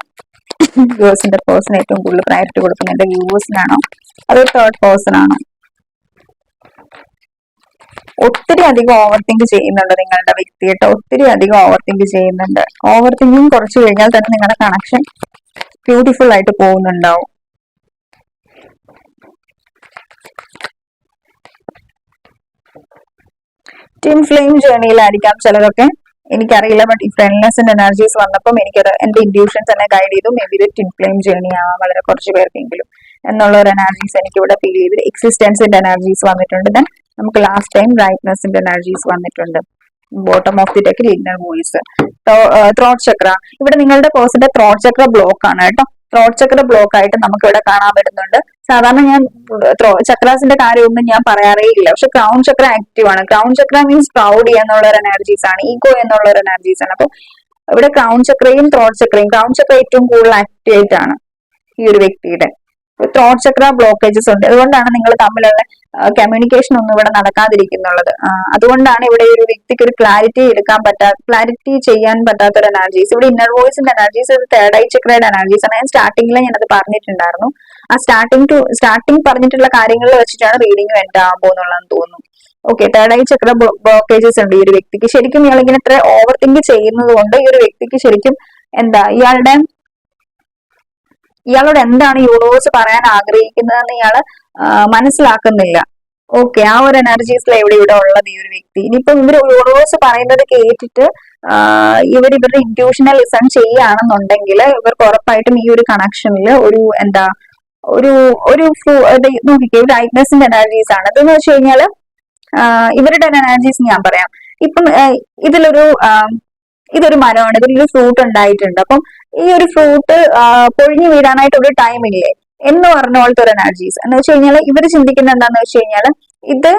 വ്യൂവേഴ്സിന്റെ പേഴ്സൺ ഏറ്റവും കൂടുതൽ പ്രയോറിറ്റി കൊടുക്കുന്നത് എന്റെ വ്യൂവേഴ്സിനാണോ, അതൊരു തേർഡ് പേഴ്സൺ ആണോ? ഒത്തിരി അധികം ഓവർ തിങ്ക് ചെയ്യുന്നുണ്ട് നിങ്ങളുടെ വ്യക്തി കേട്ടോ, ഒത്തിരി അധികം ഓവർ തിങ്ക് ചെയ്യുന്നുണ്ട്. ഓവർ തിങ്കിങ് കുറച്ച് കഴിഞ്ഞാൽ തന്നെ നിങ്ങളുടെ കണക്ഷൻ ബ്യൂട്ടിഫുൾ ആയിട്ട് പോകുന്നുണ്ടാവും. ട്വിൻ ഫ്ലെയിം ജേർണിയിലായിരിക്കാം ചിലതൊക്കെ, എനിക്കറിയില്ല. ബട്ട് ഈ ഫ്രണ്ട്നെസിന്റെ എനർജീസ് വന്നപ്പം എനിക്കത് എന്റെ ഇൻഡ്യൂഷൻസ് തന്നെ ഗൈഡ് ചെയ്തു. മേ ബി ഇത് ട്വിൻ ഫ്ലെയിം ജേർണി ആവാം വളരെ കുറച്ച് പേർക്കെങ്കിലും എന്നുള്ള ഒരു എനർജീസ് എനിക്ക് ഇവിടെ ഫീൽ ചെയ്ത്. എക്സിസ്റ്റൻസിന്റെ എനർജീസ് വന്നിട്ടുണ്ട്. ദെൻ നമുക്ക് ലാസ്റ്റ് ടൈം ബ്രൈറ്റ്നസിന്റെ എനർജീസ് വന്നിട്ടുണ്ട്. ബോട്ടം ഓഫ് ദി ഡെക്കിൽ ഇന്നർ വോയിസ്, ത്രോട്ട് ചക്ര. ഇവിടെ നിങ്ങളുടെ പേഴ്സന്റെ ത്രോട്ട് ചക്ര ബ്ലോക്ക് ആണ് കേട്ടോ. ത്രോട്ട് ചക്ര ബ്ലോക്ക് ആയിട്ട് നമുക്ക് ഇവിടെ കാണാൻ പറ്റുന്നുണ്ട്. സാധാരണ ഞാൻ ചക്രാസിന്റെ കാര്യമൊന്നും ഞാൻ പറയാറേ ഇല്ല, പക്ഷെ ക്രൗൺ ചക്ര ആക്റ്റീവ് ആണ്. ക്രൗൺ ചക്ര മീൻസ് പ്രൗഡ് എന്നുള്ള ഒരു എനർജീസ് ആണ്, ഈഗോ എന്നുള്ള ഒരു എനർജീസ് ആണ്. അപ്പൊ ഇവിടെ ക്രൗൺ ചക്രയും ത്രോട്ട് ചക്രയും, ക്രൗൺ ചക്ര ഏറ്റവും കൂടുതൽ ആക്ടിവേറ്റ് ആണ് ഈ ഒരു വ്യക്തിയുടെ. ത്രോട്ട് ചക്ര ബ്ലോക്കേജസ് ഉണ്ട്, അതുകൊണ്ടാണ് നിങ്ങൾ തമ്മിലുള്ള കമ്മ്യൂണിക്കേഷൻ ഒന്നും ഇവിടെ നടക്കാതിരിക്കുന്നുള്ളത്. അതുകൊണ്ടാണ് ഇവിടെ ഒരു വ്യക്തിക്ക് ഒരു ക്ലാരിറ്റി ചെയ്യാൻ പറ്റാത്ത ഒരു എനർജീസ്. ഇവിടെ ഇന്നർ വോയിസിന്റെ എനർജീസ്, തേർഡ് ഐ ചക്രയുടെ എനർജീസ് ആണ്. ഞാൻ സ്റ്റാർട്ടിങ്ങിൽ ഞാനത് പറഞ്ഞിട്ടുണ്ടായിരുന്നു. ആ സ്റ്റാർട്ടിങ് പറഞ്ഞിട്ടുള്ള കാര്യങ്ങളിൽ വെച്ചിട്ടാണ് റീഡിംഗ് എൻഡാകാൻ പോകുന്നുള്ളതെന്ന് തോന്നുന്നു. ഓക്കെ, തേർഡ് ഐ ചക്ര ബ്ലോക്കേജസ് ഉണ്ട് ഈ ഒരു വ്യക്തിക്ക്. ശരിക്കും ഇയാളിങ്ങനെ ഇത്ര ഓവർ തിങ്ക് ചെയ്യുന്നത് കൊണ്ട് ഈ ഒരു വ്യക്തിക്ക് ശരിക്കും എന്താ, ഇയാളോട് എന്താണ് യൂണിവേഴ്സ് പറയാൻ ആഗ്രഹിക്കുന്നതെന്ന് ഇയാള് മനസ്സിലാക്കുന്നില്ല. ഓക്കെ, ആ ഒരു എനർജീസിൽ ഇവിടെ ഉള്ളത് ഈ ഒരു വ്യക്തി. ഇനിയിപ്പം യൂണിവേഴ്സ് പറയുന്നത് കേട്ടിട്ട് ഇവർ ഇവരുടെ ഇൻറ്റ്യൂഷനെ ലിസൺ ചെയ്യുകയാണെന്നുണ്ടെങ്കിൽ ഇവർക്ക് ഉറപ്പായിട്ടും ഈ ഒരു കണക്ഷനിൽ ഒരു എന്താ ഒരു ഒരു നോക്കിക്കേ ഒരു ലൈറ്റ്നസിന്റെ എനർജീസ് ആണ് ഇതെന്ന് വെച്ച് കഴിഞ്ഞാൽ ഇവരുടെ എനർജീസ് ഞാൻ പറയാം. ഇപ്പം ഇതിലൊരു ഇതൊരു മരമാണ്, ഇതിലൊരു ഫ്രൂട്ട് ഉണ്ടായിട്ടുണ്ട്. അപ്പം ഈ ഒരു ഫ്രൂട്ട് പൊഴിഞ്ഞു വീഴാനായിട്ട് ഒരു ടൈം ഇല്ലേ എന്ന് പറഞ്ഞ പോലത്തെ ഒരു എനർജീസ് എന്ന് വെച്ച് കഴിഞ്ഞാൽ ഇവർ ചിന്തിക്കുന്നത് എന്താന്ന് വെച്ച് കഴിഞ്ഞാൽ ഇത്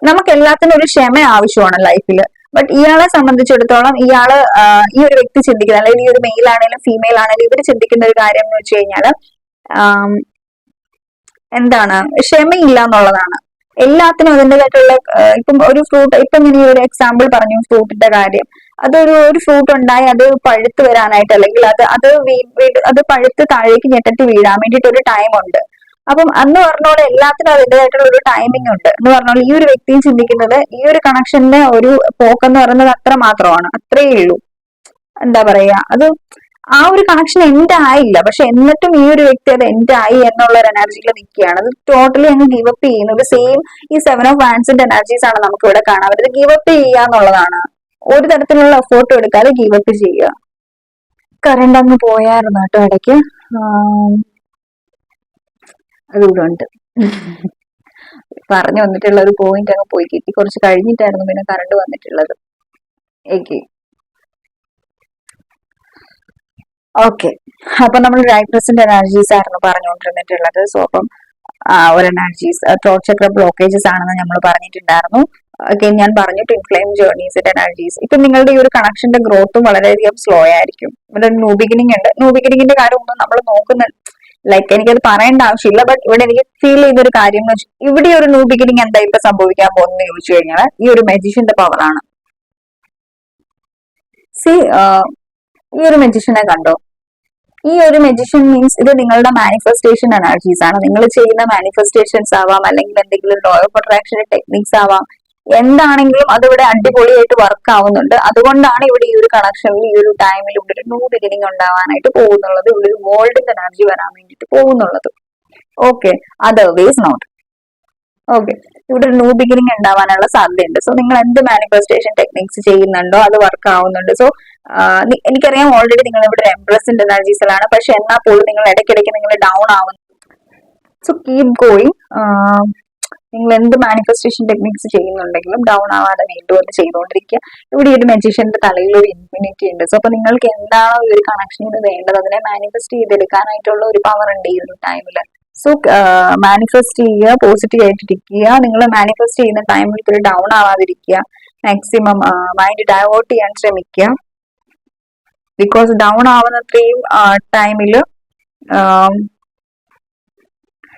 നമുക്ക് എല്ലാത്തിനും ഒരു ക്ഷമ ആവശ്യമാണ് ലൈഫിൽ. ബട്ട് ഇയാളെ സംബന്ധിച്ചിടത്തോളം ഇയാള് ഈ ഒരു വ്യക്തി ചിന്തിക്കുന്നത്, അല്ലെങ്കിൽ ഈ ഒരു മെയിൽ ആണെങ്കിലും ഫീമെയിൽ ആണെങ്കിലും ഇവർ ചിന്തിക്കുന്ന ഒരു കാര്യം എന്ന് വെച്ച് കഴിഞ്ഞാൽ എന്താണ്, ക്ഷമയില്ല എന്നുള്ളതാണ്. എല്ലാത്തിനും അതിൻ്റെതായിട്ടുള്ള ഇപ്പം ഒരു ഫ്രൂട്ട്, ഇപ്പം ഞാൻ ഈ ഒരു എക്സാമ്പിൾ പറഞ്ഞു ഫ്രൂട്ടിന്റെ കാര്യം. ഒരു ഫ്രൂട്ട് ഉണ്ടായി അത് പഴുത്ത് വരാനായിട്ട്, അല്ലെങ്കിൽ അത് പഴുത്ത് താഴേക്ക് ഞെട്ടത്തി വീഴാൻ വേണ്ടിയിട്ട് ഒരു ടൈം ഉണ്ട്. അപ്പം അന്ന് പറഞ്ഞോളെ എല്ലാത്തിനും അതിൻ്റെതായിട്ടുള്ള ഒരു ടൈമിംഗ് ഉണ്ട് എന്ന് പറഞ്ഞോളെ ഈ ഒരു വ്യക്തിയും ചിന്തിക്കുന്നത് ഈ ഒരു കണക്ഷന്റെ ഒരു പോക്കെന്ന് പറയുന്നത് അത്ര മാത്രമാണ്, അത്രേ ഉള്ളൂ. എന്താ പറയാ, അത് ആ ഒരു കണക്ഷൻ എൻഡ് ആയില്ല, പക്ഷെ എന്നിട്ടും ഈ ഒരു വ്യക്തി അത് എൻഡ് ആയി എന്നുള്ള ഒരു എനർജിയിൽ നിൽക്കുകയാണ്. അത് ടോട്ടലി അങ്ങ് ഗിവ് അപ്പ് ചെയ്യുന്നത്. സെയിം ഈ 7 ഓഫ് വാൻസിന്റെ എനർജീസ് ആണ് നമുക്ക് ഇവിടെ കാണാൻ പറ്റുന്നത്. ഗിവ് അപ്പ് ചെയ്യുക എന്നുള്ളതാണ്, ഒരു തരത്തിലുള്ള എഫേർട്ടും എടുക്കാതെ ഗിവ് അപ്പ് ചെയ്യുക. കറണ്ട് അങ്ങ് പോയായിരുന്നു കേട്ടോ ഇടയ്ക്ക്, അതിവിടെ ഉണ്ട്. പറഞ്ഞു വന്നിട്ടുള്ള ഒരു പോയിന്റ് അങ്ങ് പോയി കിട്ടി. കുറച്ച് കഴിഞ്ഞിട്ടായിരുന്നു പിന്നെ കറണ്ട് വന്നിട്ടുള്ളത്. ഓക്കെ, അപ്പൊ നമ്മൾ റൈറ്റ്നസിന്റെ എനർജീസ് ആയിരുന്നു പറഞ്ഞുകൊണ്ടിരുന്നിട്ടുള്ളത്. സോ അപ്പം ഒരു എനർജീസ് ത്രോട്ട് ചക്ര ബ്ലോക്കേജസ് ആണെന്ന് നമ്മൾ പറഞ്ഞിട്ടുണ്ടായിരുന്നു. അഗൈൻ ഞാൻ പറഞ്ഞു ട്വിൻ ഫ്ലെയിം ജേർണീസിന്റെ എനർജീസ്. ഇപ്പൊ നിങ്ങളുടെ ഈ ഒരു കണക്ഷന്റെ ഗ്രോത്തും വളരെയധികം സ്ലോ ആയിരിക്കും. ഇവിടെ ന്യൂ ബിഗിനിങ് ഉണ്ട്. ന്യൂ ബിഗിനിങ്ങിന്റെ കാര്യമൊന്നും നമ്മൾ നോക്കുന്നുണ്ട്, ലൈക്ക് എനിക്കത് പറയേണ്ട ആവശ്യമില്ല. ബട്ട് ഇവിടെ എനിക്ക് ഫീൽ ചെയ്തൊരു കാര്യം എന്ന് വെച്ചാൽ ഇവിടെ ഒരു ന്യൂ ബിഗിനിങ് എന്താ ഇപ്പൊ സംഭവിക്കാൻ പോകുന്നത് ചോദിച്ചു കഴിഞ്ഞാൽ ഈ ഒരു മജീഷ്യന്റെ പവറാണ്. സി ഈ ഒരു മജീഷ്യനെ കണ്ടോ, ഈ ഒരു മജീഷ്യൻ മീൻസ് ഇത് നിങ്ങളുടെ മാനിഫെസ്റ്റേഷൻ എനർജീസ് ആണ്. നിങ്ങൾ ചെയ്യുന്ന മാനിഫെസ്റ്റേഷൻസ് ആവാം, അല്ലെങ്കിൽ എന്തെങ്കിലും ലോ ഓഫ് അട്രാക്ഷൻ ടെക്നിക്സ് ആവാം, എന്താണെങ്കിലും അതിവിടെ അടിപൊളിയായിട്ട് വർക്ക് ആവുന്നുണ്ട്. അതുകൊണ്ടാണ് ഇവിടെ ഈ ഒരു കണക്ഷനിൽ ഈ ഒരു ടൈമിൽ ഇവിടെ ഒരു ന്യൂ ബിഗിനിങ് ഉണ്ടാവാനായിട്ട് പോകുന്നുള്ളത്, ഇവിടെ ഒരു ഗോൾഡിന്റെ എനർജി വരാൻ വേണ്ടിയിട്ട് പോകുന്നുള്ളത്. Okay, otherwise not. ഓക്കെ, ഇവിടെ ഒരു ന്യൂ ബിഗിനിങ് ഉണ്ടാവാനുള്ള സാധ്യതയുണ്ട്. സോ നിങ്ങൾ എന്ത് മാനിഫെസ്റ്റേഷൻ ടെക്നിക്സ് ചെയ്യുന്നുണ്ടോ അത് വർക്ക് ആവുന്നുണ്ട്. സോ എനിക്കറിയാം ഓൾറെഡി നിങ്ങൾ ഇവിടെ എംപ്രസിന്റെ എനർജീസിലാണ്, പക്ഷെ എന്നാൽ പോലും നിങ്ങൾ ഇടയ്ക്കിടയ്ക്ക് നിങ്ങൾ ഡൗൺ ആവുന്നു. So keep going. നിങ്ങൾ എന്ത് മാനിഫെസ്റ്റേഷൻ ടെക്നിക്സ് ചെയ്യുന്നുണ്ടെങ്കിലും ഡൗൺ ആവാതെ വീണ്ടും അത് ചെയ്തുകൊണ്ടിരിക്കുക. ഇവിടെ ഒരു മജീഷ്യന്റെ തലയിൽ ഒരു ഇൻഫിനിറ്റി ഉണ്ട്. സോ അപ്പൊ നിങ്ങൾക്ക് എന്താണോ ഈ ഒരു കണക്ഷനിൽ വേണ്ടത് അതിനെ മാനിഫെസ്റ്റ് ചെയ്തെടുക്കാനായിട്ടുള്ള ഒരു പവർ ഉണ്ട് ഈ ഒരു ടൈമിൽ. സോ മാനിഫെസ്റ്റ് ചെയ്യുക, പോസിറ്റീവ് ആയിട്ടിരിക്കുക. നിങ്ങൾ മാനിഫെസ്റ്റ് ചെയ്യുന്ന ടൈമിൽ ഒരു ഡൗൺ ആവാതിരിക്കുക. മാക്സിമം മൈൻഡ് ഡൈവേർട്ട് ചെയ്യാൻ ശ്രമിക്കുക. ബിക്കോസ് ഡൗൺ ആവുന്നത്രയും ടൈമിൽ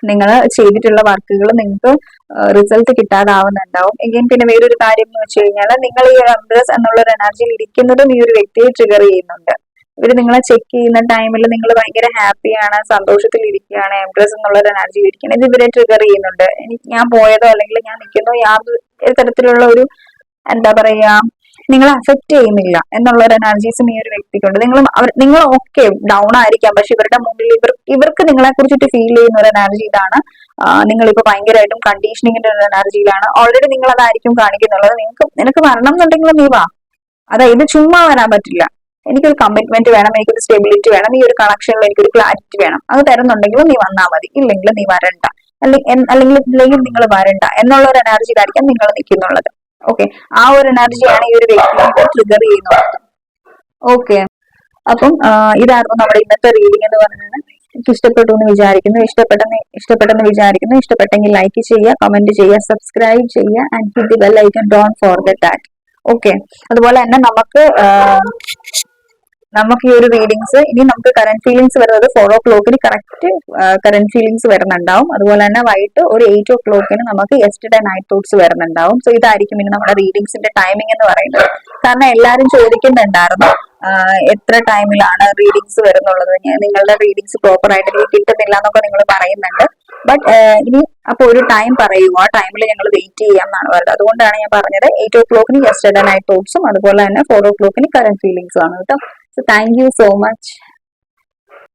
നിങ്ങൾ ചെയ്തിട്ടുള്ള വർക്കുകൾ നിങ്ങൾക്ക് റിസൾട്ട് കിട്ടാതാവുന്നുണ്ടാവും. എങ്കിലും പിന്നെ വേറൊരു കാര്യം എന്ന് വെച്ച് കഴിഞ്ഞാൽ നിങ്ങൾ ഈ എംപ്രസ് എന്നുള്ള ഒരു എനർജിയിൽ ഇരിക്കുന്നതും ഈ ഒരു വ്യക്തിയെ ട്രിഗർ ചെയ്യുന്നുണ്ട്. ഇവർ നിങ്ങളെ ചെക്ക് ചെയ്യുന്ന ടൈമിൽ നിങ്ങൾ ഭയങ്കര ഹാപ്പിയാണ്, സന്തോഷത്തിൽ ഇരിക്കുകയാണ്, എംപ്രസ് എന്നുള്ള ഒരു എനർജിയിൽ ഇരിക്കുന്നത്, ഇത് ഇവരെ ട്രിഗർ ചെയ്യുന്നുണ്ട്. ഞാൻ പോയതോ അല്ലെങ്കിൽ ഞാൻ നിൽക്കുന്നോ യാതൊരു തരത്തിലുള്ള ഒരു എന്താ പറയാ നിങ്ങളെ അഫക്റ്റ് ചെയ്യുന്നില്ല എന്നുള്ള ഒരു എനർജീസും ഈ ഒരു വ്യക്തിക്കുണ്ട്. നിങ്ങൾ ഓക്കെ ഡൗൺ ആയിരിക്കാം, പക്ഷെ ഇവരുടെ മുന്നിൽ ഇവർക്ക് നിങ്ങളെ കുറിച്ചിട്ട് ഫീൽ ചെയ്യുന്ന ഒരു എനർജി ഇതാണ്. നിങ്ങളിപ്പോ ഭയങ്കരമായിട്ടും കണ്ടീഷനിങ്ങിന്റെ ഒരു എനർജിയിലാണ്. ഓൾറെഡി നിങ്ങൾ അതായിരിക്കും കാണിക്കുന്നുള്ളത്. നിനക്ക് വരണം എന്നുണ്ടെങ്കിൽ നീ വാ, അതായത് ചുമ്മാ വരാൻ പറ്റില്ല. എനിക്കൊരു കമ്മിറ്റ്മെന്റ് വേണം, എനിക്കൊരു സ്റ്റെബിലിറ്റി വേണം, ഈ ഒരു കണക്ഷനിൽ എനിക്കൊരു ക്ലാരിറ്റി വേണം. അത് തരുന്നുണ്ടെങ്കിൽ നീ വന്നാൽ മതി, ഇല്ലെങ്കിൽ നീ വരണ്ട, അല്ലെങ്കിൽ നിങ്ങൾ വരണ്ട എന്നുള്ള ഒരു എനർജിയിലായിരിക്കാം നിങ്ങൾ നിൽക്കുന്നുള്ളത്. ഓക്കെ, ആ ഒരു എനർജിയാണ് ഈ ഒരു വ്യക്തിയെ ട്രിഗർ ചെയ്യുന്നത്. ഓക്കെ, അപ്പം ഇതായിരുന്നു നമ്മുടെ ഇന്നത്തെ റീഡിംഗ് എന്ന് പറയുന്നത്. എനിക്ക് ഇഷ്ടപ്പെട്ടു എന്ന് വിചാരിക്കുന്നു. ഇഷ്ടപ്പെട്ടെന്ന് വിചാരിക്കുന്നു. ഇഷ്ടപ്പെട്ടെങ്കിൽ ലൈക്ക് ചെയ്യുക, കമന്റ് ചെയ്യുക, സബ്സ്ക്രൈബ് ചെയ്യുക and hit the bell icon. Don't forget that. Okay, അതുപോലെ തന്നെ നമുക്ക് ഈ ഒരു റീഡിങ്സ് ഇനി നമുക്ക് കറന്റ് ഫീലിംഗ്സ് വരുന്നത് 4 o'clock കറക്റ്റ് കറന്റ് ഫീലിംഗ്സ് വരുന്നുണ്ടാവും. അതുപോലെ തന്നെ വൈകിട്ട് ഒരു 8 o'clock നമുക്ക് യെസ്റ്റർഡേ നൈറ്റ് തോട്ട്സ് വരുന്നുണ്ടാവും. സോ ഇതായിരിക്കും ഇനി നമ്മുടെ റീഡിങ്സിന്റെ ടൈമിംഗ് എന്ന് പറയുന്നത്. കാരണം എല്ലാവരും ചോദിക്കുന്നുണ്ടായിരുന്നു എത്ര ടൈമിലാണ് റീഡിങ്സ് വരുന്നുള്ളത്, നിങ്ങളുടെ റീഡിങ്സ് പ്രോപ്പർ ആയിട്ട് എനിക്ക് കിട്ടുന്നില്ല എന്നൊക്കെ നിങ്ങൾ പറയുന്നുണ്ട്. ബട്ട് ഇനി അപ്പൊ ഒരു ടൈം പറയുമോ, ആ ടൈമിൽ ഞങ്ങൾ വെയിറ്റ് ചെയ്യാം എന്നാണ് പറയുന്നത്. അതുകൊണ്ടാണ് ഞാൻ പറഞ്ഞത് 8 o'clock യെസ്റ്റർഡേ നൈറ്റ് തോട്ട്സും അതുപോലെ തന്നെ 4 o'clock കറന്റ് ഫീലിംഗ്സും ആണ് കേട്ടോ. So thank you so much.